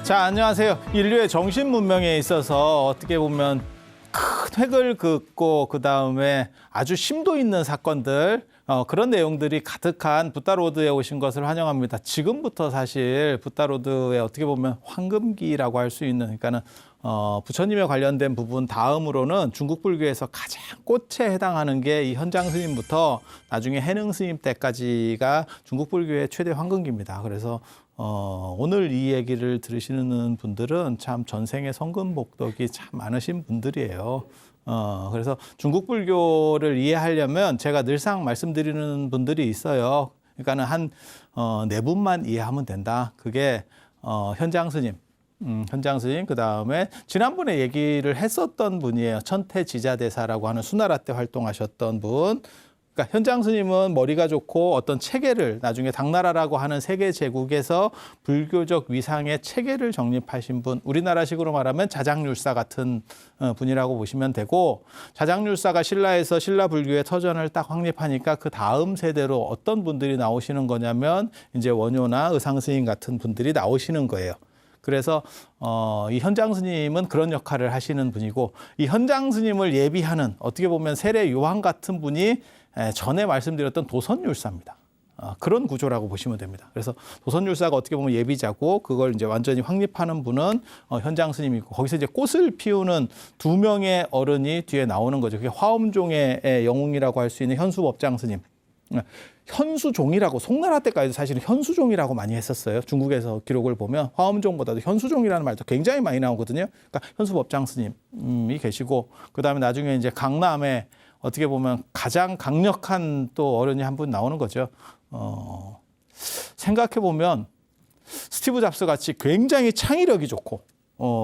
자, 안녕하세요. 인류의 정신 문명에 있어서 어떻게 보면 큰 획을 긋고 그다음에 아주 심도 있는 사건들 그런 내용들이 가득한 붓다로드에 오신 것을 환영합니다. 지금부터 사실 붓다로드에 어떻게 보면 황금기라고 할 수 있는 그러니까는 부처님에 관련된 부분 다음으로는 중국 불교에서 가장 꽃에 해당하는 게 이 현장 스님부터 나중에 해능 스님 때까지가 중국 불교의 최대 황금기입니다. 그래서 오늘 이 얘기를 들으시는 분들은 참 전생의 성금복덕이 참 많으신 분들이에요. 그래서 중국 불교를 이해하려면 제가 늘상 말씀드리는 분들이 있어요. 그러니까는 한 네 분만 이해하면 된다. 그게 현장 스님. 현장 스님, 그 다음에 지난번에 얘기를 했었던 분이에요. 천태지자대사라고 하는 수나라 때 활동하셨던 분. 그러니까 현장 스님은 머리가 좋고 어떤 체계를 나중에 당나라라고 하는 세계 제국에서 불교적 위상의 체계를 정립하신 분, 우리나라식으로 말하면 자장률사 같은 분이라고 보시면 되고, 자장률사가 신라에서 신라 불교의 터전을 딱 확립하니까 그 다음 세대로 어떤 분들이 나오시는 거냐면 이제 원효나 의상 스님 같은 분들이 나오시는 거예요. 그래서 이 현장 스님은 그런 역할을 하시는 분이고, 이 현장 스님을 예비하는 어떻게 보면 세례 요한 같은 분이 전에 말씀드렸던 도선율사입니다. 그런 구조라고 보시면 됩니다. 그래서 도선율사가 어떻게 보면 예비자고 그걸 이제 완전히 확립하는 분은 현장 스님이고, 거기서 이제 꽃을 피우는 두 명의 어른이 뒤에 나오는 거죠. 그게 화엄종의 영웅이라고 할 수 있는 현수법장 스님. 현수종이라고 송나라 때까지 사실은 현수종이라고 많이 했었어요. 중국에서 기록을 보면 화엄종보다도 현수종이라는 말도 굉장히 많이 나오거든요. 그러니까 현수법장 스님이 계시고, 그다음에 나중에 이제 강남에 어떻게 보면 가장 강력한 또 어른이 한 분 나오는 거죠. 생각해 보면 스티브 잡스 같이 굉장히 창의력이 좋고,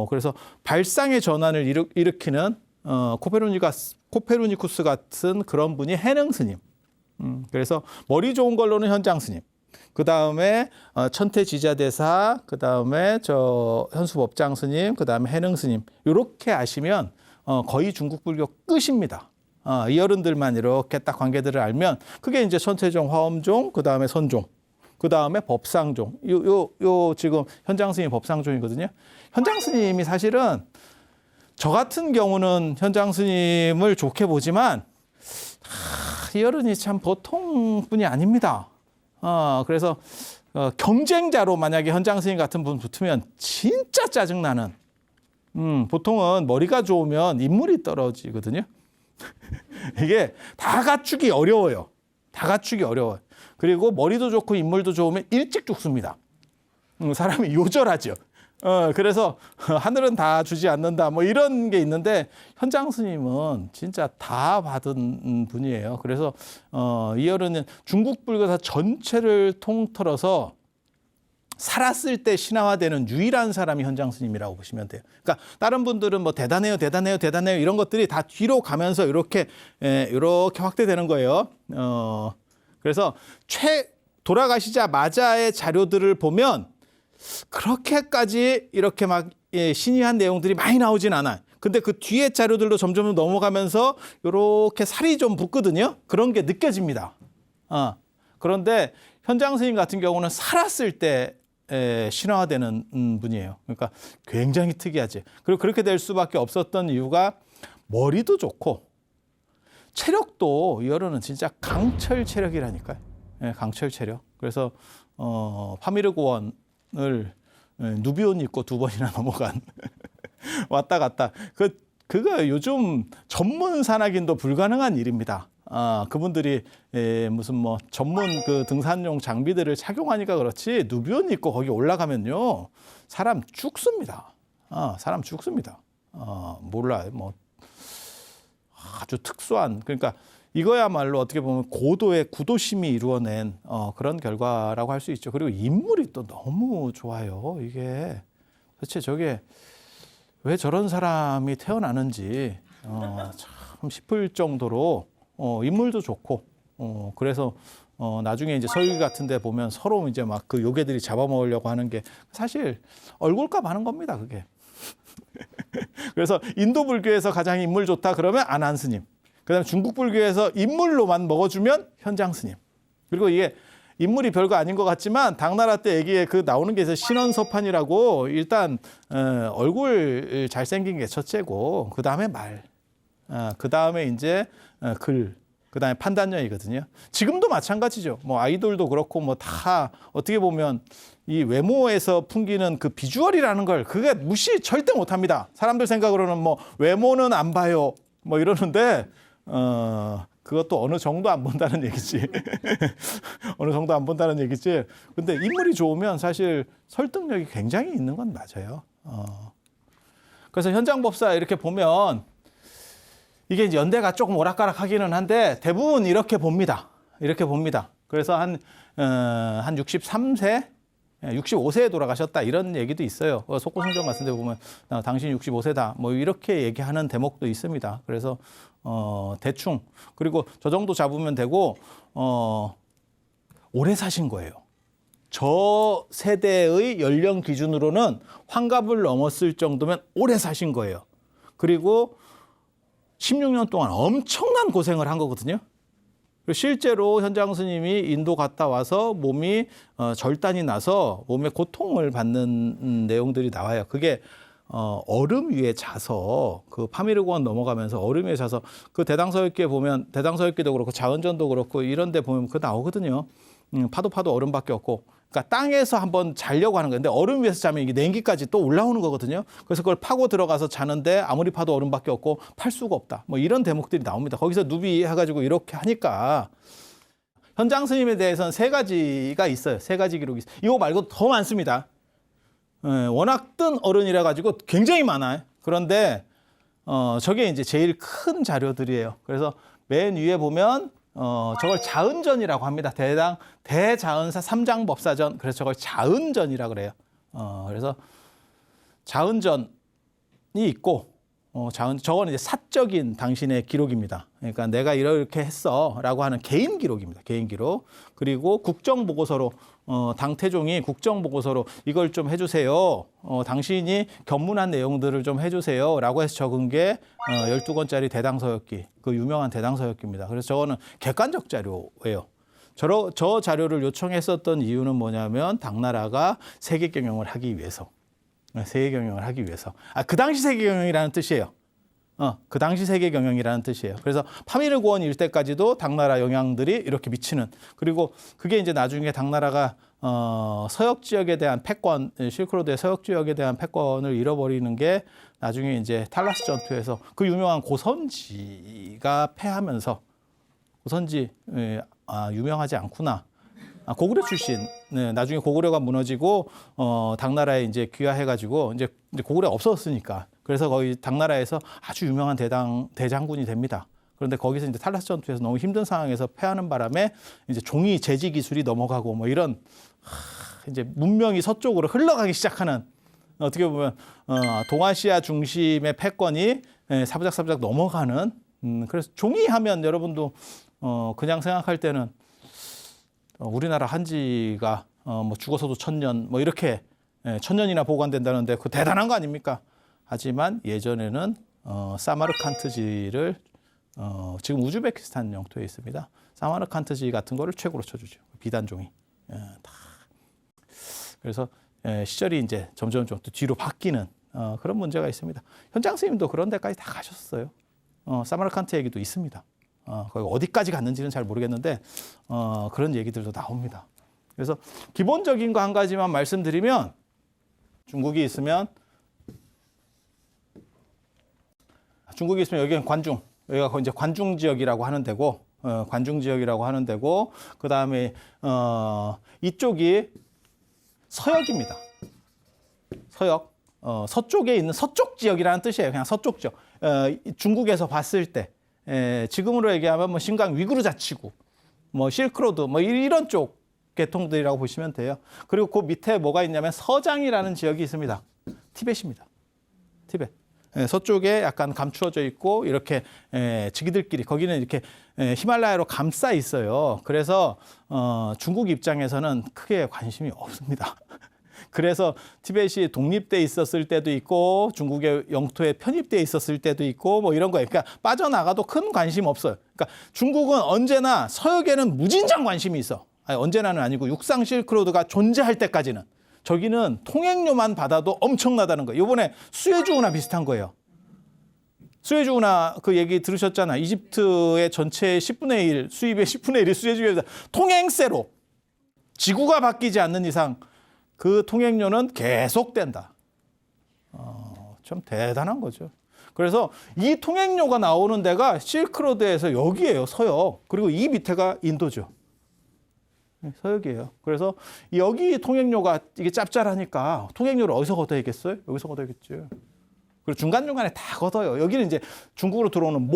그래서 발상의 전환을 일으키는 코페르니쿠스 같은 그런 분이 해능 스님. 그래서 머리 좋은 걸로는 현장 스님, 그 다음에 천태지자대사, 그 다음에 현수법장 스님, 그 다음에 해능 스님, 이렇게 아시면 거의 중국 불교 끝입니다. 이 어른들만 이렇게 딱 관계들을 알면 그게 이제 천태종, 화엄종, 그 다음에 선종, 그 다음에 법상종. 요 지금 현장 스님 법상종이거든요. 현장 스님이 사실은 저 같은 경우는 현장 스님을 좋게 보지만 이 어른이 참 보통 분이 아닙니다. 그래서 경쟁자로 만약에 현장 스님 같은 분 붙으면 진짜 짜증나는. 보통은 머리가 좋으면 인물이 떨어지거든요. 이게 다 갖추기 어려워요. 다 갖추기 어려워요. 그리고 머리도 좋고 인물도 좋으면 일찍 죽습니다. 사람이 요절하죠. 그래서 하늘은 다 주지 않는다 뭐 이런 게 있는데, 현장 스님은 진짜 다 받은 분이에요. 그래서 이 어른은 중국 불교사 전체를 통틀어서 살았을 때 신화화되는 유일한 사람이 현장 스님이라고 보시면 돼요. 그러니까 다른 분들은 뭐 대단해요 이런 것들이 다 뒤로 가면서 이렇게 확대되는 거예요. 그래서 돌아가시자마자의 자료들을 보면 그렇게까지 이렇게 막 신이한 내용들이 많이 나오진 않아요. 근데 그 뒤에 자료들도 점점 넘어가면서 이렇게 살이 좀 붙거든요. 그런 게 느껴집니다. 그런데 현장 스님 같은 경우는 살았을 때 신화화되는 분이에요. 그러니까 굉장히 특이하지. 그리고 그렇게 될 수밖에 없었던 이유가 머리도 좋고 체력도, 이 어른은 진짜 강철 체력이라니까요. 강철 체력. 그래서 파미르고원을 누비옷 입고 2번이나 넘어간 왔다 갔다. 그거 요즘 전문 산악인도 불가능한 일입니다. 그분들이 무슨 뭐 전문 그 등산용 장비들을 착용하니까 그렇지, 누비옷 입고 거기 올라가면요 사람 죽습니다. 사람 죽습니다. 몰라요. 뭐 아주 특수한, 그러니까 이거야말로 어떻게 보면 고도의 구도심이 이루어낸 그런 결과라고 할 수 있죠. 그리고 인물이 또 너무 좋아요. 이게 도대체 저게 왜 저런 사람이 태어나는지 참 싶을 정도로 인물도 좋고, 그래서 나중에 이제 서유기 같은 데 보면 서로 이제 막 그 요괴들이 잡아먹으려고 하는 게 사실 얼굴값 하는 겁니다, 그게. 그래서 인도 불교에서 가장 인물 좋다 그러면 안한 스님. 그다음에 중국 불교에서 인물로만 먹어주면 현장 스님. 그리고 이게 인물이 별거 아닌 것 같지만 당나라 때 얘기에 그 나오는 게 있어요. 신원서판이라고 일단 얼굴 잘생긴 게 첫째고 그 다음에 말, 그 다음에 이제 글, 그 다음에 판단력이거든요. 지금도 마찬가지죠. 뭐 아이돌도 그렇고 뭐 다 어떻게 보면 이 외모에서 풍기는 그 비주얼이라는 걸 그게 무시 절대 못합니다. 사람들 생각으로는 뭐 외모는 안 봐요 뭐 이러는데 그것도 어느 정도 안 본다는 얘기지. 어느 정도 안 본다는 얘기지. 근데 인물이 좋으면 사실 설득력이 굉장히 있는 건 맞아요. 그래서 현장법사 이렇게 보면 이게 이제 연대가 조금 오락가락하기는 한데 대부분 이렇게 봅니다. 이렇게 봅니다. 그래서 한 63세, 65세에 돌아가셨다 이런 얘기도 있어요. 속고성전 같은 데 보면 당신 65세다 뭐 이렇게 얘기하는 대목도 있습니다. 그래서 대충 그리고 저 정도 잡으면 되고 오래 사신 거예요. 저 세대의 연령 기준으로는 환갑을 넘었을 정도면 오래 사신 거예요. 그리고 16년 동안 엄청난 고생을 한 거거든요. 실제로 현장 스님이 인도 갔다 와서 몸이 절단이 나서 몸에 고통을 받는 내용들이 나와요. 그게 얼음 위에 자서 그 파미르고원 넘어가면서 얼음 위에 자서 그 대당서역기에 보면 대당서역기도 그렇고 자은전도 그렇고 이런 데 보면 그거 나오거든요. 파도 얼음밖에 없고. 그러니까 땅에서 한번 자려고 하는 건데 얼음 위에서 자면 이게 냉기까지 또 올라오는 거거든요. 그래서 그걸 파고 들어가서 자는데 아무리 파도 얼음밖에 없고 팔 수가 없다. 뭐 이런 대목들이 나옵니다. 거기서 누비 해가지고 이렇게 하니까 현장 스님에 대해서는 3가지가 있어요. 3가지 기록이 있어요. 이거 말고 더 많습니다. 워낙 뜬 어른이라 가지고 굉장히 많아요. 그런데 저게 이제 제일 큰 자료들이에요. 그래서 맨 위에 보면 저걸 자은전이라고 합니다. 대자은사 삼장법사전. 그래서 저걸 자은전이라고 그래요. 그래서 자은전이 있고, 저건 이제 사적인 당신의 기록입니다. 그러니까 내가 이렇게 했어라고 하는 개인 기록입니다. 개인 기록. 그리고 국정보고서로 당태종이 국정보고서로 이걸 좀 해주세요. 당신이 견문한 내용들을 좀 해주세요라고 해서 적은 게 12권짜리 대당서역기, 그 유명한 대당서역기입니다. 그래서 저거는 객관적 자료예요. 저 자료를 요청했었던 이유는 뭐냐면 당나라가 세계 경영을 하기 위해서. 세계 경영을 하기 위해서. 그 당시 세계 경영이라는 뜻이에요. 그 당시 세계 경영이라는 뜻이에요. 그래서 파미르고원 일대까지도 당나라 영향들이 이렇게 미치는. 그리고 그게 이제 나중에 당나라가 서역 지역에 대한 패권, 실크로드의 서역 지역에 대한 패권을 잃어버리는 게 나중에 이제 탈라스 전투에서 그 유명한 고선지가 패하면서 고선지 유명하지 않구나. 고구려 출신. 네, 나중에 고구려가 무너지고 당나라에 이제 귀화해가지고 이제 고구려가 없었으니까. 그래서 거기 당나라에서 아주 유명한 대장군이 됩니다. 그런데 거기서 이제 탈라스 전투에서 너무 힘든 상황에서 패하는 바람에 이제 종이 제지 기술이 넘어가고 뭐 이런 이제 문명이 서쪽으로 흘러가기 시작하는 어떻게 보면 동아시아 중심의 패권이 사부작사부작 넘어가는. 그래서 종이 하면 여러분도 그냥 생각할 때는 우리나라 한지가 뭐 죽어서도 1000년 뭐 이렇게 1000년이나 보관된다는데 그 대단한 거 아닙니까? 하지만 예전에는 사마르칸트지를 지금 우즈베키스탄 영토에 있습니다. 사마르칸트지 같은 거를 최고로 쳐주죠. 비단종이. 그래서 시절이 이제 점점 또 뒤로 바뀌는 그런 문제가 있습니다. 현장 스님도 그런 데까지 다 가셨어요. 사마르칸트 얘기도 있습니다. 거기 어디까지 갔는지는 잘 모르겠는데 그런 얘기들도 나옵니다. 그래서 기본적인 거 한 가지만 말씀드리면 중국이 있으면 여기는 관중, 여기가 이제 관중 지역이라고 하는 데고 관중 지역이라고 하는 데고 그 다음에 이쪽이 서역입니다. 서역. 서쪽에 있는 서쪽 지역이라는 뜻이에요. 그냥 서쪽 지역. 중국에서 봤을 때 지금으로 얘기하면 뭐 신강 위구르 자치구, 뭐 실크로드, 뭐 이런 쪽 계통들이라고 보시면 돼요. 그리고 그 밑에 뭐가 있냐면 서장이라는 지역이 있습니다. 티벳입니다. 티벳. 서쪽에 약간 감추어져 있고 이렇게 지기들끼리 거기는 이렇게 히말라야로 감싸 있어요. 그래서 중국 입장에서는 크게 관심이 없습니다. 그래서 티벳이 독립돼 있었을 때도 있고 중국의 영토에 편입돼 있었을 때도 있고 뭐 이런 거예요. 그러니까 빠져나가도 큰 관심 없어요. 그러니까 중국은 언제나 서역에는 무진장 관심이 있어. 아니, 언제나는 아니고 육상 실크로드가 존재할 때까지는 저기는 통행료만 받아도 엄청나다는 거예요. 이번에 수에즈 운하 비슷한 거예요. 수에즈 운하 그 얘기 들으셨잖아. 이집트의 전체 10분의 1, 수입의 10분의 1이 수에즈에서 통행세로 지구가 바뀌지 않는 이상 그 통행료는 계속된다. 참 대단한 거죠. 그래서 이 통행료가 나오는 데가 실크로드에서 여기예요. 서역. 그리고 이 밑에가 인도죠. 서역이에요. 그래서 여기 통행료가 이게 짭짤하니까 통행료를 어디서 걷어야겠어요? 여기서 걷어야겠죠. 그리고 중간중간에 다 걷어요. 여기는 이제 중국으로 들어오는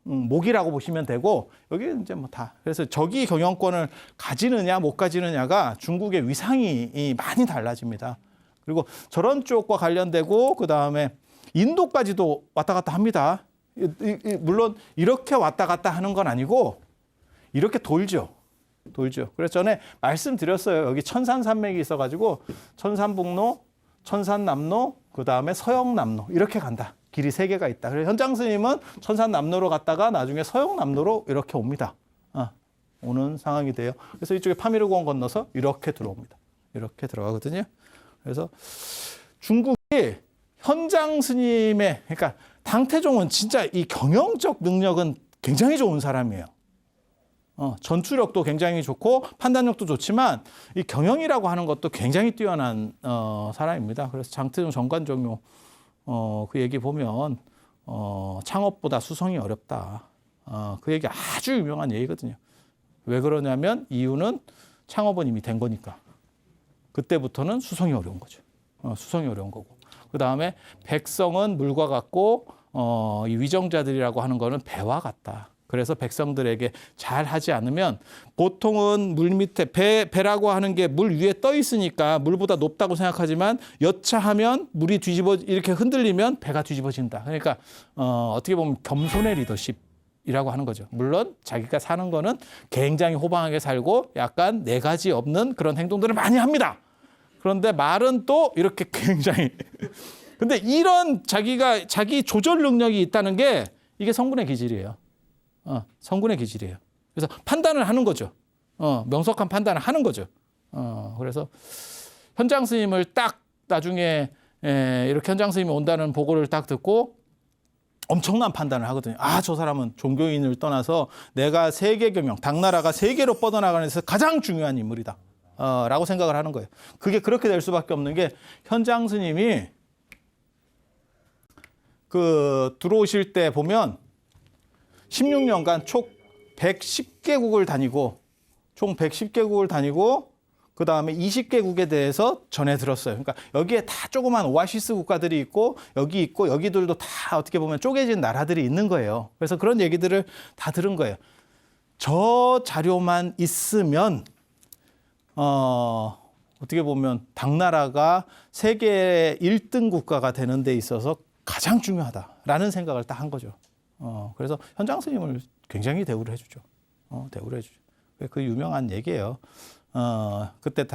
목이라고 보시면 되고, 여기는 이제 뭐 다. 그래서 저기 경영권을 가지느냐 못 가지느냐가 중국의 위상이 많이 달라집니다. 그리고 저런 쪽과 관련되고 그다음에 인도까지도 왔다 갔다 합니다. 물론 이렇게 왔다 갔다 하는 건 아니고 이렇게 돌죠. 그래서 전에 말씀드렸어요. 여기 천산산맥이 있어가지고 천산북로, 천산남로, 그다음에 서역남로 이렇게 간다. 길이 3개가 있다. 그래서 현장 스님은 천산남로로 갔다가 나중에 서역남로로 이렇게 옵니다. 오는 상황이 돼요. 그래서 이쪽에 파미르공 건너서 이렇게 들어옵니다. 이렇게 들어가거든요. 그래서 중국이 현장 스님의, 그러니까 당태종은 진짜 이 경영적 능력은 굉장히 좋은 사람이에요. 전투력도 굉장히 좋고 판단력도 좋지만 이 경영이라고 하는 것도 굉장히 뛰어난 사람입니다. 그래서 장태종 정관종묘 그 얘기 보면 창업보다 수성이 어렵다. 그 얘기 아주 유명한 얘기거든요. 왜 그러냐면 이유는 창업은 이미 된 거니까. 그때부터는 수성이 어려운 거죠. 수성이 어려운 거고. 그다음에 백성은 물과 같고 이 위정자들이라고 하는 거는 배와 같다. 그래서 백성들에게 잘 하지 않으면 보통은 물 밑에 배라고 하는 게 물 위에 떠 있으니까 물보다 높다고 생각하지만 여차하면 물이 이렇게 흔들리면 배가 뒤집어진다. 그러니까 어떻게 보면 겸손의 리더십이라고 하는 거죠. 물론 자기가 사는 거는 굉장히 호방하게 살고 약간 4가지 없는 그런 행동들을 많이 합니다. 그런데 말은 또 이렇게 굉장히 근데 이런 자기 조절 능력이 있다는 게 이게 성군의 기질이에요. 성군의 기질이에요. 그래서 판단을 하는 거죠. 명석한 판단을 하는 거죠. 그래서 현장 스님을 딱 나중에 이렇게 현장 스님이 온다는 보고를 딱 듣고 엄청난 판단을 하거든요. 저 사람은 종교인을 떠나서 내가 세계 경영, 당나라가 세계로 뻗어나가는 데서 가장 중요한 인물이다. 라고 생각을 하는 거예요. 그게 그렇게 될 수밖에 없는 게 현장 스님이 들어오실 때 보면 16년간 총 110개국을 다니고 그 다음에 20개국에 대해서 전해 들었어요. 그러니까 여기에 다 조그만 오아시스 국가들이 있고 여기들도 다 어떻게 보면 쪼개진 나라들이 있는 거예요. 그래서 그런 얘기들을 다 들은 거예요. 저 자료만 있으면 어떻게 보면 당나라가 세계 1등 국가가 되는 데 있어서 가장 중요하다라는 생각을 딱 한 거죠. 그래서 현장 스님을 굉장히 대우를 해주죠. 대우를 해주죠. 그 유명한 얘기예요. 그때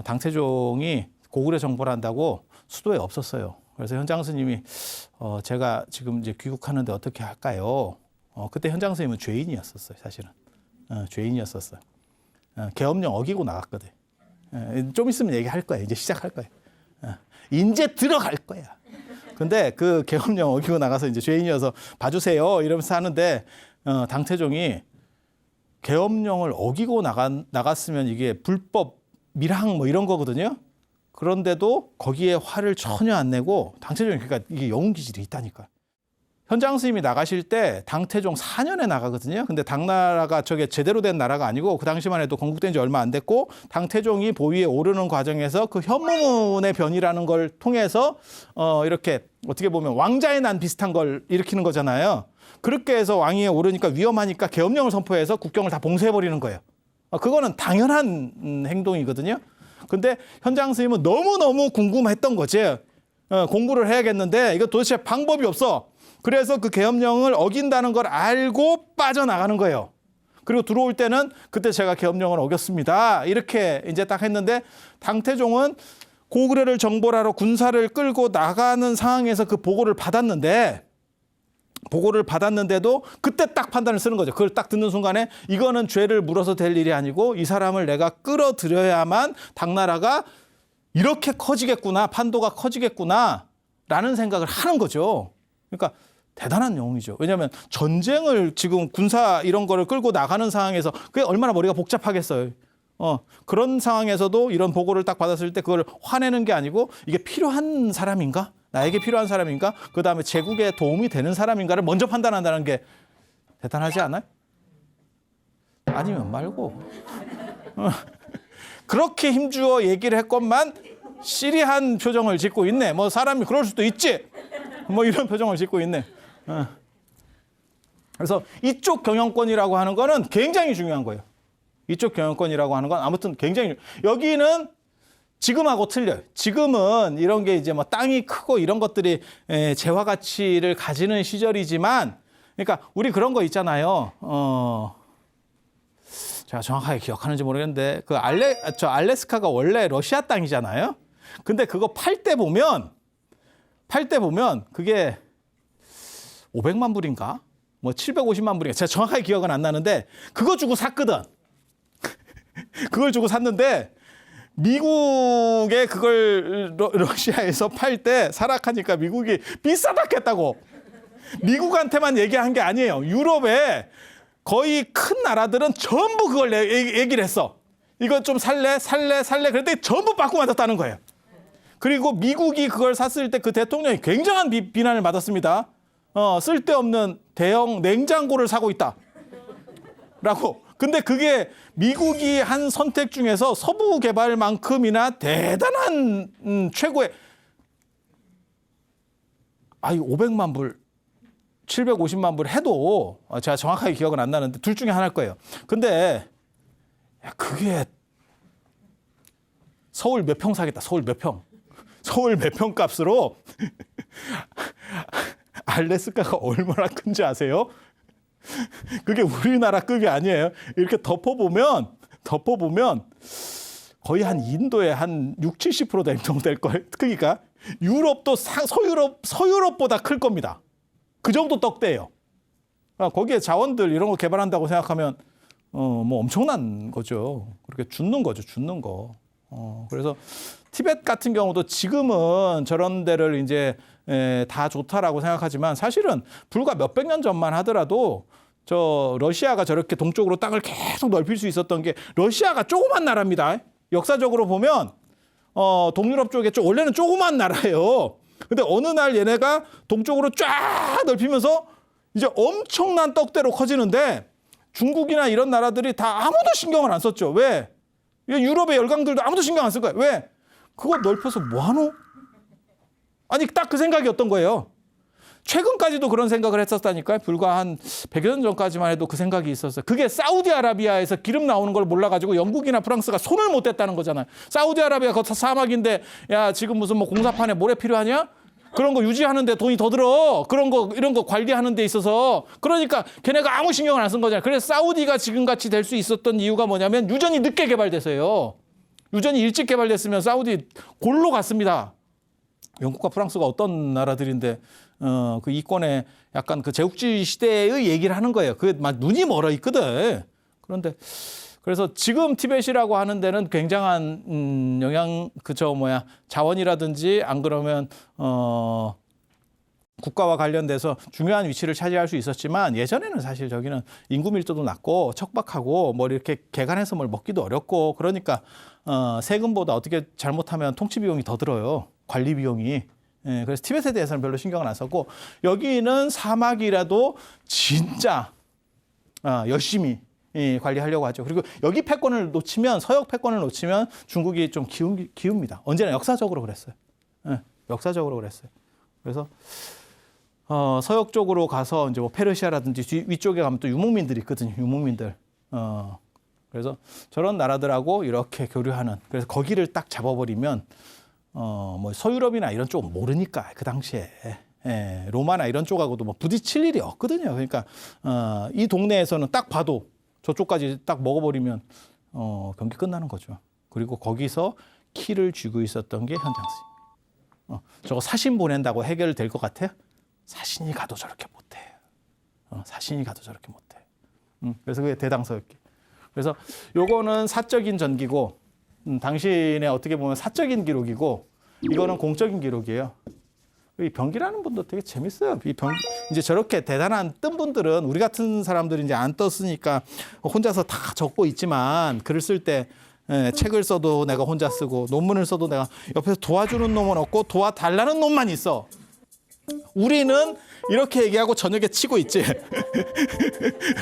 당태종이 고구려 정벌 한다고 수도에 없었어요. 그래서 현장 스님이 제가 지금 이제 귀국하는데 어떻게 할까요? 그때 현장 스님은 죄인이었었어요, 사실은. 죄인이었었어요. 계엄령 어기고 나갔거든. 좀 있으면 얘기할 거야. 이제 시작할 거야. 이제 들어갈 거야. 근데 그 계엄령 어기고 나가서 이제 죄인이어서 봐주세요 이러면서 하는데 당태종이 계엄령을 어기고 나갔으면 이게 불법 밀항 뭐 이런 거거든요. 그런데도 거기에 화를 전혀 안 내고 당태종이 그러니까 이게 영웅 기질이 있다니까. 현장 스님이 나가실 때 당태종 4년에 나가거든요. 근데 당나라가 저게 제대로 된 나라가 아니고 그 당시만 해도 건국된 지 얼마 안 됐고 당태종이 보위에 오르는 과정에서 그 현무문의 변이라는 걸 통해서 이렇게 어떻게 보면 왕자의 난 비슷한 걸 일으키는 거잖아요. 그렇게 해서 왕위에 오르니까 위험하니까 계엄령을 선포해서 국경을 다 봉쇄해버리는 거예요. 그거는 당연한 행동이거든요. 근데 현장 스님은 너무너무 궁금했던 거지. 공부를 해야겠는데 이거 도대체 방법이 없어. 그래서 그 계엄령을 어긴다는 걸 알고 빠져나가는 거예요. 그리고 들어올 때는 그때 제가 계엄령을 어겼습니다. 이렇게 이제 딱 했는데 당태종은 고구려를 정벌하러 군사를 끌고 나가는 상황에서 그 보고를 받았는데 보고를 받았는데도 그때 딱 판단을 쓰는 거죠. 그걸 딱 듣는 순간에 이거는 죄를 물어서 될 일이 아니고 이 사람을 내가 끌어들여야만 당나라가 이렇게 커지겠구나, 판도가 커지겠구나 라는 생각을 하는 거죠. 그러니까 대단한 영웅이죠. 왜냐하면 전쟁을 지금 군사 이런 거를 끌고 나가는 상황에서 그게 얼마나 머리가 복잡하겠어요. 그런 상황에서도 이런 보고를 딱 받았을 때 그걸 화내는 게 아니고 이게 필요한 사람인가? 나에게 필요한 사람인가? 그다음에 제국에 도움이 되는 사람인가를 먼저 판단한다는 게 대단하지 않아요? 아니면 말고. 그렇게 힘주어 얘기를 했건만 시리한 표정을 짓고 있네. 뭐 사람이 그럴 수도 있지. 뭐 이런 표정을 짓고 있네. 그래서 이쪽 경영권이라고 하는 거는 굉장히 중요한 거예요. 이쪽 경영권이라고 하는 건 아무튼 굉장히 여기는 지금하고 틀려요. 지금은 이런 게 이제 뭐 땅이 크고 이런 것들이 재화 가치를 가지는 시절이지만, 그러니까 우리 그런 거 있잖아요. 제가 정확하게 기억하는지 모르겠는데 그 알래스카가 원래 러시아 땅이잖아요. 근데 그거 팔 때 보면 그게 500만 불인가? 뭐 750만 불인가? 제가 정확하게 기억은 안 나는데 그거 주고 샀거든. 그걸 주고 샀는데 미국에 그걸 러시아에서 팔 때 사락하니까 미국이 비싸다겠다고. 미국한테만 얘기한 게 아니에요. 유럽에 거의 큰 나라들은 전부 그걸 얘기를 했어. 이거 좀 살래? 그랬더니 전부 받고 맞았다는 거예요. 그리고 미국이 그걸 샀을 때 그 대통령이 굉장한 비난을 받았습니다. 쓸데없는 대형 냉장고를 사고 있다. 라고. 근데 그게 미국이 한 선택 중에서 서부 개발만큼이나 대단한 최고의 500만 불, 750만 불 해도 제가 정확하게 기억은 안 나는데 둘 중에 하나일 거예요. 근데 그게 서울 몇 평 사겠다. 서울 몇 평. 서울 몇 평 값으로 알래스카가 얼마나 큰지 아세요? 그게 우리나라 급이 아니에요. 이렇게 덮어보면 거의 한 인도의 한 60, 70% 정도 될 거예요. 크기가. 유럽도 서유럽보다 클 겁니다. 그 정도 떡대예요. 거기에 자원들 이런 거 개발한다고 생각하면 뭐 엄청난 거죠. 그렇게 죽는 거죠. 죽는 거. 그래서 티벳 같은 경우도 지금은 저런 데를 이제 다 좋다라고 생각하지만 사실은 불과 몇백 년 전만 하더라도 러시아가 저렇게 동쪽으로 땅을 계속 넓힐 수 있었던 게 러시아가 조그만 나라입니다. 역사적으로 보면 동유럽 쪽에 원래는 조그만 나라예요. 근데 어느 날 얘네가 동쪽으로 쫙 넓히면서 이제 엄청난 떡대로 커지는데 중국이나 이런 나라들이 다 아무도 신경을 안 썼죠. 왜? 유럽의 열강들도 아무도 신경 안 쓸 거예요. 왜? 그거 넓혀서 뭐하노? 아니 딱 그 생각이었던 거예요. 최근까지도 그런 생각을 했었다니까요. 불과 한 100여 년 전까지만 해도 그 생각이 있었어요. 그게 사우디아라비아에서 기름 나오는 걸 몰라가지고 영국이나 프랑스가 손을 못 댔다는 거잖아요. 사우디아라비아 그 사막인데 야 지금 무슨 뭐 공사판에 모래 필요하냐? 그런 거 유지하는데 돈이 더 들어. 그런 거 이런 거 관리하는 데 있어서. 그러니까 걔네가 아무 신경을 안 쓴 거잖아요. 그래서 사우디가 지금같이 될 수 있었던 이유가 뭐냐면 유전이 늦게 개발돼서요. 유전이 일찍 개발됐으면 사우디 골로 갔습니다. 영국과 프랑스가 어떤 나라들인데 그 이권에 약간 그 제국주의 시대의 얘기를 하는 거예요. 그게 막 눈이 멀어 있거든. 그런데 그래서 지금 티벳이라고 하는 데는 굉장한 자원이라든지 안 그러면 국가와 관련돼서 중요한 위치를 차지할 수 있었지만 예전에는 사실 저기는 인구 밀도도 낮고 척박하고 뭐 이렇게 개간해서 뭘 먹기도 어렵고 그러니까 세금보다 어떻게 잘못하면 통치 비용이 더 들어요. 관리 비용이. 예, 그래서 티벳에 대해서는 별로 신경을 안 썼고 여기는 사막이라도 진짜 열심히 관리하려고 하죠. 그리고 여기 패권을 놓치면 서역 패권을 놓치면 중국이 좀 기웁니다. 언제나 역사적으로 그랬어요. 예, 역사적으로 그랬어요. 그래서 서역 쪽으로 가서 이제 뭐 페르시아라든지 위쪽에 가면 또 유목민들이 있거든요. 유목민들. 그래서 저런 나라들하고 이렇게 교류하는. 그래서 거기를 딱 잡아버리면 뭐 서유럽이나 이런 쪽은 모르니까 그 당시에 로마나 이런 쪽하고도 뭐 부딪힐 일이 없거든요. 그러니까 이 동네에서는 딱 봐도 저쪽까지 딱 먹어버리면 경기 끝나는 거죠. 그리고 거기서 키를 쥐고 있었던 게 현장스입니다. 저거 사신 보낸다고 해결될 것 같아요? 사신이 가도 저렇게 못해요. 사신이 가도 저렇게 못해. 그래서 그게 대당서였기. 그래서 요거는 사적인 전기고 당신의 어떻게 보면 사적인 기록이고 이거는 공적인 기록이에요. 이 병기라는 분도 되게 재밌어요. 이 병기 이제 저렇게 대단한 뜬 분들은 우리 같은 사람들이 이제 안 떴으니까 혼자서 다 적고 있지만 글을 쓸 때 책을 써도 내가 혼자 쓰고 논문을 써도 내가 옆에서 도와주는 놈은 없고 도와달라는 놈만 있어. 우리는 이렇게 얘기하고 저녁에 치고 있지.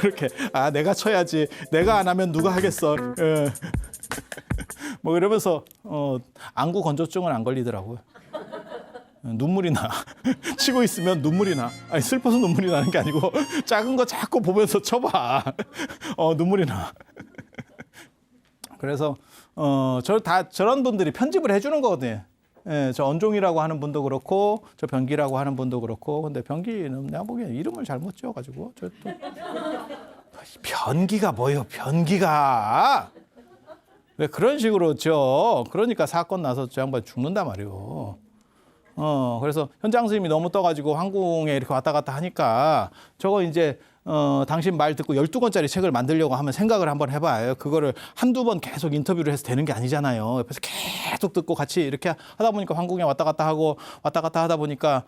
이렇게 내가 쳐야지. 내가 안 하면 누가 하겠어. 뭐 이러면서 안구 건조증은 안 걸리더라고요. 눈물이 나. 치고 있으면 눈물이 나. 아니 슬퍼서 눈물이 나는 게 아니고 작은 거 자꾸 보면서 쳐봐. 눈물이 나. 그래서 저런 분들이 편집을 해주는 거거든요. 예, 저 언종이라고 하는 분도 그렇고 저 변기라고 하는 분도 그렇고 근데 변기는 내가 보기엔 이름을 잘못 지어가지고 저 또 변기가 뭐예요? 변기가 왜 그런 식으로 지어? 그러니까 사건 나서 저 양반 죽는단 말이에요. 그래서 현장 스님이 너무 떠가지고 황궁에 이렇게 왔다 갔다 하니까 저거 이제 당신 말 듣고 12권짜리 책을 만들려고 하면 생각을 한번 해봐요. 그거를 한두 번 계속 인터뷰를 해서 되는 게 아니잖아요. 옆에서 계속 듣고 같이 이렇게 하다 보니까 황궁에 왔다 갔다 하고 왔다 갔다 하다 보니까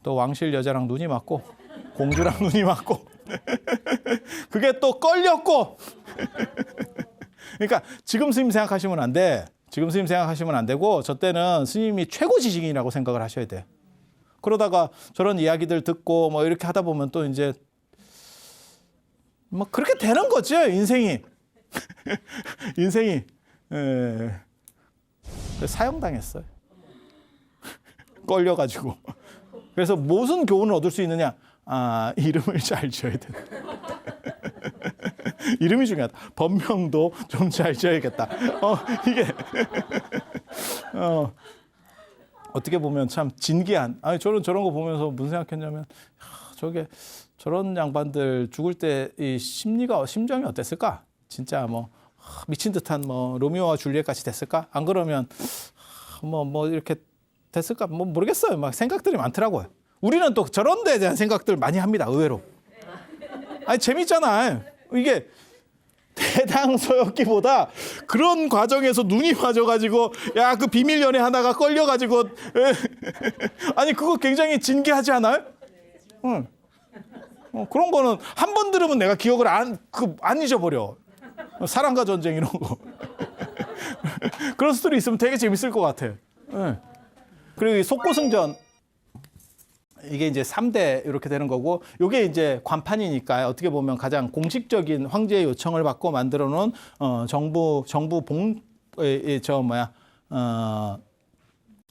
또 왕실 여자랑 눈이 맞고 공주랑 눈이 맞고 그게 또 걸렸고 그러니까 지금 스님 생각하시면 안 돼. 지금 스님 생각하시면 안 되고 저 때는 스님이 최고 지식인이라고 생각을 하셔야 돼. 그러다가 저런 이야기들 듣고 뭐 이렇게 하다 보면 또 이제 뭐 그렇게 되는 거죠, 인생이. 인생이 사형당했어요. 걸려가지고. 그래서 무슨 교훈을 얻을 수 있느냐? 이름을 잘 지어야 돼. 이름이 중요하다. 법명도 좀 잘 지어야겠다. 이게 어떻게 보면 참 진기한. 저는 저런 거 보면서 무슨 생각했냐면 저런 양반들 죽을 때 이 심정이 어땠을까? 진짜 뭐 미친 듯한 뭐 로미오와 줄리엣 같이 됐을까? 안 그러면 뭐 이렇게 됐을까? 뭐 모르겠어요. 막 생각들이 많더라고요. 우리는 또 저런 데에 대한 생각들 많이 합니다. 의외로. 재밌잖아. 이게 대당서였기보다 그런 과정에서 눈이 맞아가지고 그 비밀 연애 하다가 걸려가지고 그거 굉장히 진기하지 않아요? 응. 그런 거는 한 번 들으면 내가 기억을 안 잊어버려. 사랑과 전쟁 이런 거. 그런 스토리 있으면 되게 재밌을 것 같아. 응. 그리고 이 속고승전 이게 이제 3대 이렇게 되는 거고, 요게 이제 관판이니까 어떻게 보면 가장 공식적인 황제의 요청을 받고 만들어 놓은 정부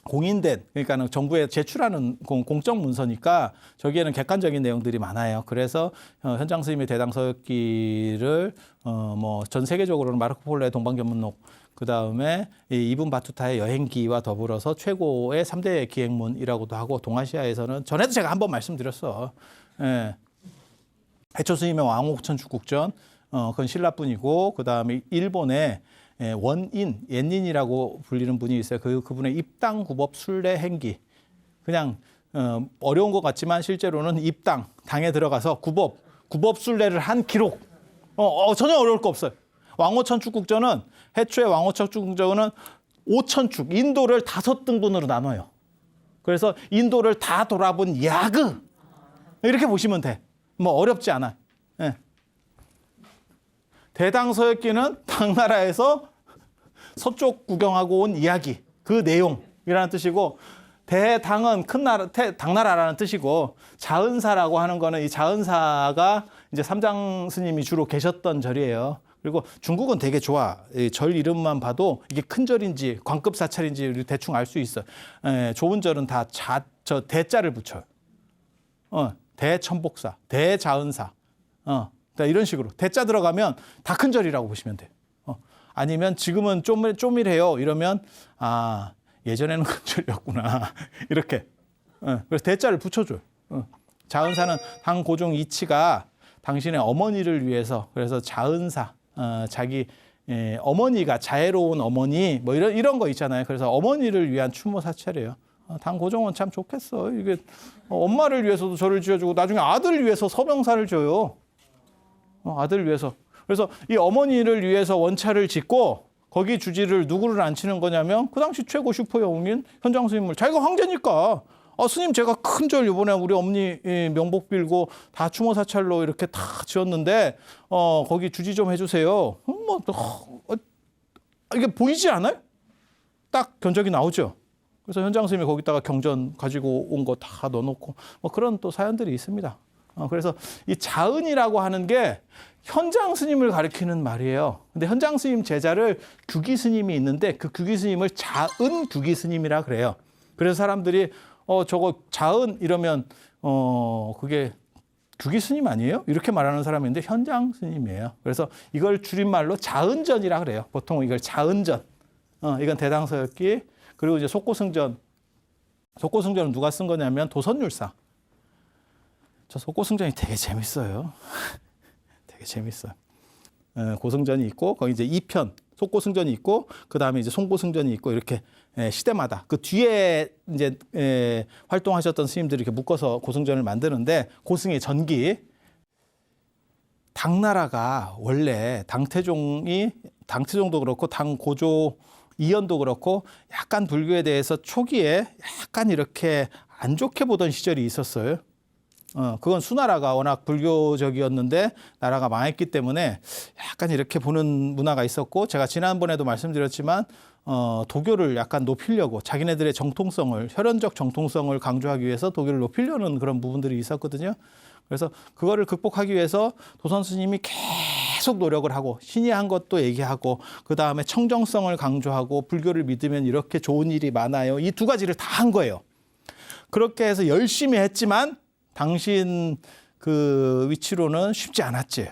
공인된, 그러니까는 정부에 제출하는 공적 문서니까 저기에는 객관적인 내용들이 많아요. 그래서 현장 스님의 대당서기를 뭐 전 세계적으로는 마르코 폴로의 동방견문록, 그 다음에 이븐 바투타의 여행기와 더불어서 최고의 3대 기행문이라고도 하고, 동아시아에서는 전에도 제가 한번 말씀드렸어. 해초 스님의 왕옥천축국전, 그건 신라뿐이고, 그 다음에 일본의 원인, 옛인이라고 불리는 분이 있어요. 그분의 입당, 구법, 순례, 행기. 그냥 어려운 것 같지만 실제로는 입당, 당에 들어가서 구법 순례를 한 기록. 전혀 어려울 거 없어요. 왕오천축국전은, 해초의 왕오천축국전은 5천축, 인도를 5등분으로 나눠요. 그래서 인도를 다 돌아본 야그, 이렇게 보시면 돼. 뭐 어렵지 않아. 예. 대당서역기는 당나라에서 서쪽 구경하고 온 이야기, 그 내용이라는 뜻이고, 대당은 큰 나라, 당나라라는 뜻이고, 자은사라고 하는 거는 이 자은사가 이제 삼장 스님이 주로 계셨던 절이에요. 그리고 중국은 되게 좋아. 절 이름만 봐도 이게 큰 절인지 광급 사찰인지 대충 알 수 있어. 좋은 절은 다 대자를 붙여요. 대천복사, 대자은사. 이런 식으로 대자 들어가면 다 큰 절이라고 보시면 돼. 아니면 지금은 쪼밀해요. 이러면 예전에는 큰 절이었구나. 이렇게. 그래서 대자를 붙여줘요. 자은사는 당고종 이치가 당신의 어머니를 위해서, 그래서 자은사, 자기 어머니가 자애로운 어머니, 뭐 이런 거 있잖아요. 그래서 어머니를 위한 추모 사찰이에요. 당 고정원 참 좋겠어. 이게 엄마를 위해서도 절을 지어주고 나중에 아들을 위해서 서명사를 줘요. 아들을 위해서. 그래서 이 어머니를 위해서 원차를 짓고 거기 주지를 누구를 앉히는 거냐면 그 당시 최고 슈퍼 영웅인 현장 스님을 자기가 황제니까 스님 제가 큰 절 이번에 우리 어머니 명복 빌고 다 추모 사찰로 이렇게 다 지었는데 거기 주지 좀 해주세요. 이게 보이지 않아요? 딱 견적이 나오죠. 그래서 현장 스님이 거기다가 경전 가지고 온 거 다 넣어놓고 그런 또 사연들이 있습니다. 그래서 이 자은이라고 하는 게 현장 스님을 가리키는 말이에요. 근데 현장 스님 제자를 규기 스님이 있는데 그 규기 스님을 자은 규기 스님이라 그래요. 그래서 사람들이 저거 자은 이러면 그게 규기 스님 아니에요? 이렇게 말하는 사람인데 현장 스님이에요. 그래서 이걸 줄임말로 자은전이라 그래요. 보통 이걸 자은전. 이건 대당서였기. 그리고 이제 속고승전. 속고승전은 누가 쓴 거냐면 도선율사. 저 속고승전이 되게 재밌어요. 되게 재밌어요. 고승전이 있고 거기 이제 2편 속고승전이 있고 그 다음에 이제 송고승전이 있고 이렇게 시대마다 그 뒤에 이제 활동하셨던 스님들이 이렇게 묶어서 고승전을 만드는데 고승의 전기. 당나라가 원래 당태종도 그렇고 당고조 이연도 그렇고 약간 불교에 대해서 초기에 약간 이렇게 안 좋게 보던 시절이 있었어요. 그건 수나라가 워낙 불교적이었는데 나라가 망했기 때문에 약간 이렇게 보는 문화가 있었고 제가 지난번에도 말씀드렸지만 도교를 약간 높이려고 자기네들의 정통성을 혈연적 정통성을 강조하기 위해서 도교를 높이려는 그런 부분들이 있었거든요. 그래서 그거를 극복하기 위해서 도선 스님이 계속 노력을 하고 신이 한 것도 얘기하고 그 다음에 청정성을 강조하고 불교를 믿으면 이렇게 좋은 일이 많아요. 이 두 가지를 다 한 거예요. 그렇게 해서 열심히 했지만 당신 그 위치로는 쉽지 않았지.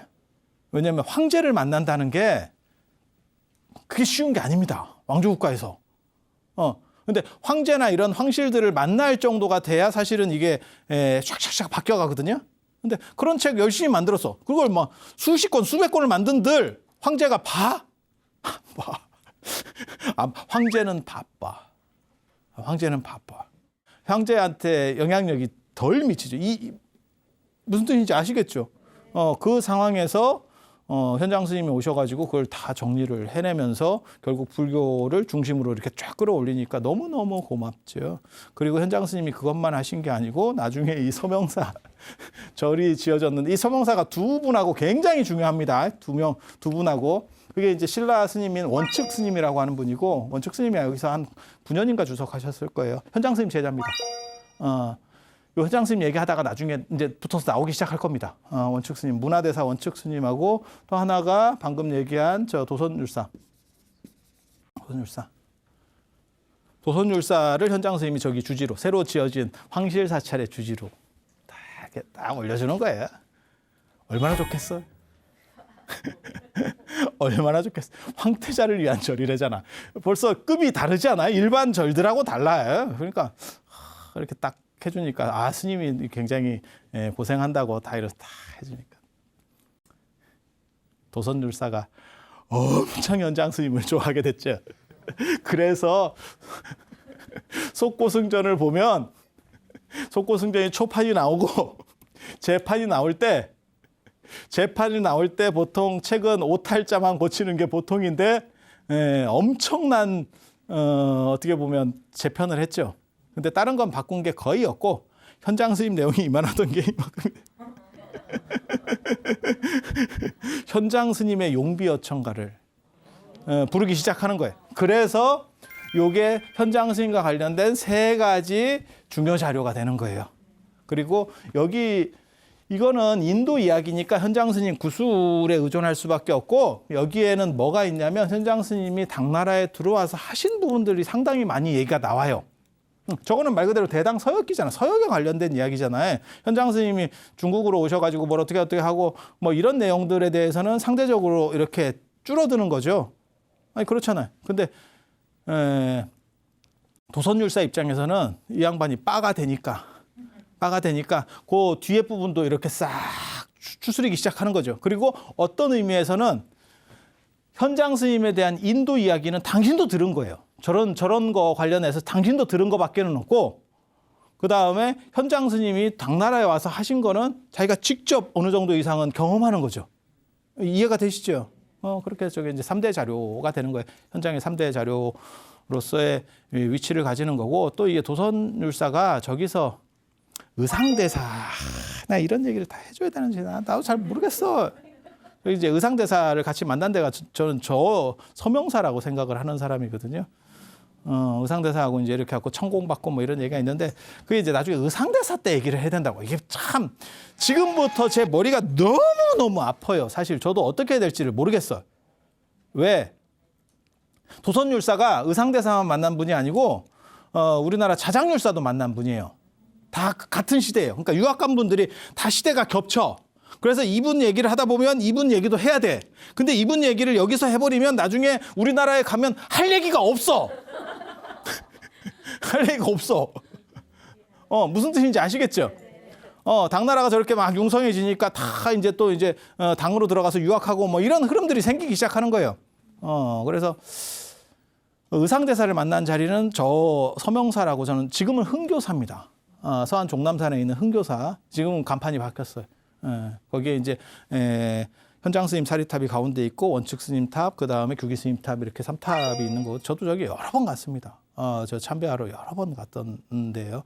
왜냐하면 황제를 만난다는 게 그게 쉬운 게 아닙니다. 왕조국가에서. 근데 황제나 이런 황실들을 만날 정도가 돼야 사실은 이게 샥샥샥 바뀌어가거든요. 근데 그런 책 열심히 만들었어. 그걸 막 수십 권, 수백 권을 만든들 황제가 봐? 황제는 바빠. 황제는 바빠. 황제한테 영향력이 덜 미치죠. 무슨 뜻인지 아시겠죠? 그 상황에서 현장 스님이 오셔가지고 그걸 다 정리를 해내면서 결국 불교를 중심으로 이렇게 쫙 끌어올리니까 너무너무 고맙죠. 그리고 현장 스님이 그것만 하신 게 아니고 나중에 이 서명사 절이 지어졌는데 이 서명사가 두 분하고 굉장히 중요합니다. 두 분하고. 그게 이제 신라 스님인 원측 스님이라고 하는 분이고 원측 스님이 여기서 한 9년인가 주석하셨을 거예요. 현장 스님 제자입니다. 요 현장 스님 얘기하다가 나중에 이제 붙어서 나오기 시작할 겁니다. 원측 스님, 문화대사 원측 스님하고 또 하나가 방금 얘기한 저 도선율사. 도선율사를 현장 스님이 저기 주지로, 새로 지어진 황실 사찰의 주지로 딱 올려주는 거예요. 얼마나 좋겠어? 얼마나 좋겠어. 황태자를 위한 절이래잖아. 벌써 급이 다르지 않아요? 일반 절들하고 달라요. 그러니까 이렇게 딱 해주니까 스님이 굉장히 고생한다고 다 이렇게 다 해주니까 도선율사가 엄청 현장 스님을 좋아하게 됐죠. 그래서 속고승전을 보면 속고승전이 초판이 나오고 재판이 나올 때 보통 책은 오탈자만 고치는 게 보통인데 엄청난 어떻게 보면 재편을 했죠. 근데 다른 건 바꾼 게 거의 없고 현장 스님 내용이 이만하던 게 이만큼. 현장 스님의 용비어천가를 부르기 시작하는 거예요. 그래서 이게 현장 스님과 관련된 3가지 중요 자료가 되는 거예요. 그리고 이거는 인도 이야기니까 현장 스님 구술에 의존할 수밖에 없고 여기에는 뭐가 있냐면 현장 스님이 당나라에 들어와서 하신 부분들이 상당히 많이 얘기가 나와요. 저거는 말 그대로 대당 서역기잖아. 서역에 관련된 이야기잖아요. 현장 스님이 중국으로 오셔가지고 뭘 어떻게 하고 뭐 이런 내용들에 대해서는 상대적으로 이렇게 줄어드는 거죠. 아니 그렇잖아요. 근데 도선율사 입장에서는 이 양반이 빠가 되니까 그 뒤에 부분도 이렇게 싹 추스리기 시작하는 거죠. 그리고 어떤 의미에서는 현장 스님에 대한 인도 이야기는 당신도 들은 거예요. 저런 거 관련해서 당신도 들은 거밖에는 없고, 그 다음에 현장 스님이 당나라에 와서 하신 거는 자기가 직접 어느 정도 이상은 경험하는 거죠. 이해가 되시죠? 그렇게 저게 이제 3대 자료가 되는 거예요. 현장의 3대 자료로서의 위치를 가지는 거고, 또 이게 도선율사가 저기서 의상대사, 나 이런 얘기를 다 해줘야 되는지 나도 잘 모르겠어. 이제 의상대사를 같이 만난 데가 저는 저 서명사라고 생각을 하는 사람이거든요. 의상대사하고 이제 이렇게 갖고 천공받고 뭐 이런 얘기가 있는데, 그게 이제 나중에 의상대사 때 얘기를 해야 된다고. 이게 참 지금부터 제 머리가 너무너무 아파요. 사실 저도 어떻게 해야 될지를 모르겠어요. 왜? 도선율사가 의상대사만 만난 분이 아니고 우리나라 자장율사도 만난 분이에요. 다 같은 시대예요. 그러니까 유학 간 분들이 다 시대가 겹쳐. 그래서 이분 얘기를 하다 보면 이분 얘기도 해야 돼. 근데 이분 얘기를 여기서 해버리면 나중에 우리나라에 가면 할 얘기가 없어. 할 얘기가 없어. 무슨 뜻인지 아시겠죠? 당나라가 저렇게 막 융성해지니까 다 이제 또 이제 당으로 들어가서 유학하고 뭐 이런 흐름들이 생기기 시작하는 거예요. 그래서 의상대사를 만난 자리는 저 서명사라고, 저는 지금은 흥교사입니다. 서안 종남산에 있는 흥교사. 지금은 간판이 바뀌었어요. 거기에 이제 현장 스님 사리탑이 가운데 있고, 원측 스님 탑, 그 다음에 규기 스님 탑, 이렇게 3탑이 있는 곳. 저도 저기 여러 번 갔습니다. 저 참배하러 여러 번 갔던데요.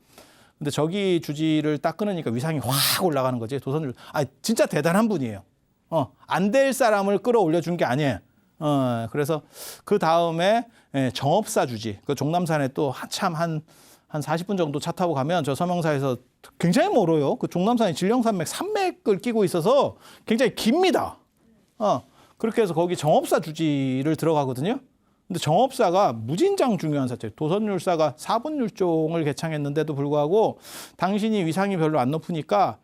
근데 저기 주지를 딱 끊으니까 위상이 확 올라가는 거지. 도선율, 진짜 대단한 분이에요. 안 될 사람을 끌어올려 준 게 아니에요. 그래서 그 다음에 정업사 주지. 그 종남산에 또 한참 한 40분 정도 차 타고 가면 저 서명사에서 굉장히 멀어요. 그 종남산이 질령산맥, 산맥을 끼고 있어서 굉장히 깁니다. 그렇게 해서 거기 정업사 주지를 들어가거든요. 근데 정업사가 무진장 중요한 사체예요. 도선율사가 사분율종을 개창했는데도 불구하고 당신이 위상이 별로 안 높으니까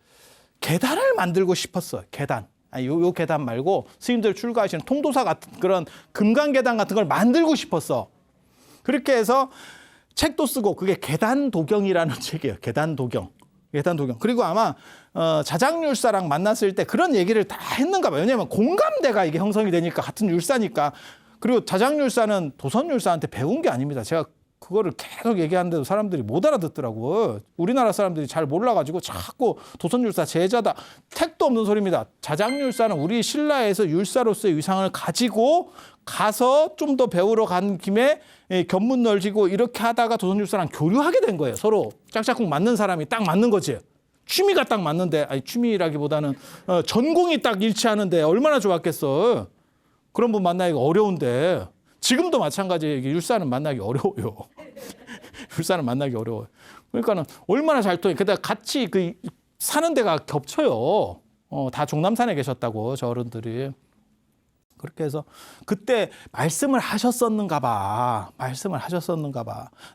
계단을 만들고 싶었어요. 계단. 요 계단 말고 스님들 출가하시는 통도사 같은 그런 금강계단 같은 걸 만들고 싶었어. 그렇게 해서 책도 쓰고, 그게 계단도경이라는 책이에요. 계단도경. 그리고 아마 자장율사랑 만났을 때 그런 얘기를 다 했는가 봐요. 왜냐하면 공감대가 이게 형성이 되니까, 같은 율사니까. 그리고 자장율사는 도선율사한테 배운 게 아닙니다. 제가 그거를 계속 얘기하는데도 사람들이 못 알아듣더라고요. 우리나라 사람들이 잘 몰라가지고 자꾸 도선율사 제자다. 택도 없는 소리입니다. 자장율사는 우리 신라에서 율사로서의 위상을 가지고 가서 좀 더 배우러 간 김에 견문 넓히고 이렇게 하다가 도선율사랑 교류하게 된 거예요. 서로 짝짝꿍 맞는 사람이 딱 맞는 거지. 취미가 딱 맞는데, 취미라기보다는 전공이 딱 일치하는데 얼마나 좋았겠어. 그런 분 만나기가 어려운데, 지금도 마찬가지예요. 율사는 만나기 어려워요. 율사는 만나기 어려워요. 그러니까는 얼마나 잘 통해. 게다가 같이 사는 데가 겹쳐요. 다 종남산에 계셨다고, 저 어른들이. 그렇게 해서 그때 말씀을 하셨었는가 봐.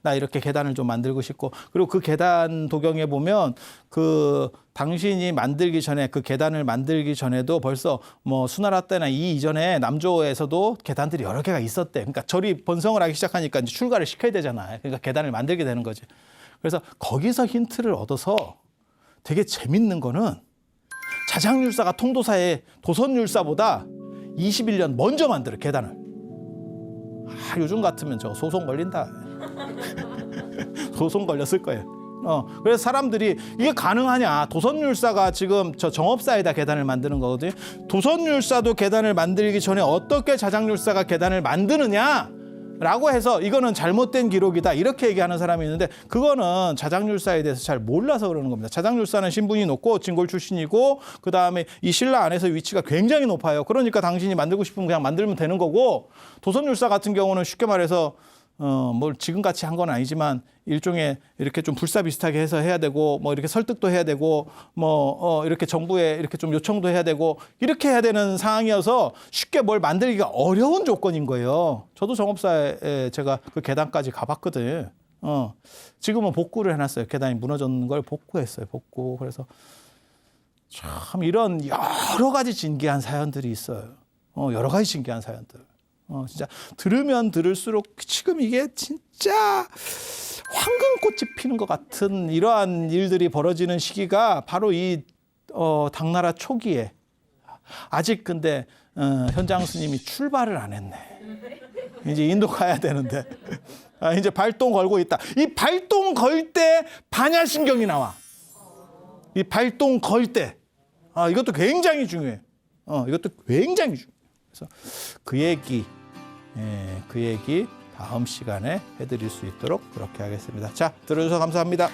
나 이렇게 계단을 좀 만들고 싶고. 그리고 그 계단 도경에 보면 그 당신이 만들기 전에, 그 계단을 만들기 전에도 벌써 뭐 수나라 때나 이 이전에 남조에서도 계단들이 여러 개가 있었대. 그러니까 절이 번성을 하기 시작하니까 이제 출가를 시켜야 되잖아요. 그러니까 계단을 만들게 되는 거지. 그래서 거기서 힌트를 얻어서 되게 재밌는 거는, 자장율사가 통도사에 도선율사보다 21년 먼저 만들어, 계단을. 요즘 같으면 저 소송 걸린다. 소송 걸렸을 거예요. 그래서 사람들이 이게 가능하냐. 도선율사가 지금 저 정업사에다 계단을 만드는 거거든요. 도선율사도 계단을 만들기 전에 어떻게 자장율사가 계단을 만드느냐 라고 해서 이거는 잘못된 기록이다, 이렇게 얘기하는 사람이 있는데, 그거는 자장율사에 대해서 잘 몰라서 그러는 겁니다. 자장율사는 신분이 높고 진골 출신이고, 그 다음에 이 신라 안에서 위치가 굉장히 높아요. 그러니까 당신이 만들고 싶으면 그냥 만들면 되는 거고, 도선율사 같은 경우는 쉽게 말해서 뭘 지금같이 한 건 아니지만 일종의 이렇게 좀 불사 비슷하게 해서 해야 되고, 뭐 이렇게 설득도 해야 되고, 뭐 이렇게 정부에 이렇게 좀 요청도 해야 되고, 이렇게 해야 되는 상황이어서 쉽게 뭘 만들기가 어려운 조건인 거예요. 저도 정업사에 제가 그 계단까지 가봤거든요. 지금은 복구를 해놨어요. 계단이 무너졌는 걸 복구했어요. 복구. 그래서 참 이런 여러 가지 진기한 사연들이 있어요. 여러 가지 진기한 사연들. 진짜 들으면 들을수록 지금 이게 진짜 황금꽃이 피는 것 같은 이러한 일들이 벌어지는 시기가 바로 이 당나라 초기에. 아직 근데 현장 스님이 출발을 안 했네. 이제 인도 가야 되는데 이제 발동 걸고 있다. 이 발동 걸 때 반야신경이 나와. 이 발동 걸 때. 이것도 굉장히 중요해. 이것도 굉장히 중요해. 그래서 그 얘기 다음 시간에 해드릴 수 있도록 그렇게 하겠습니다. 자, 들어주셔서 감사합니다.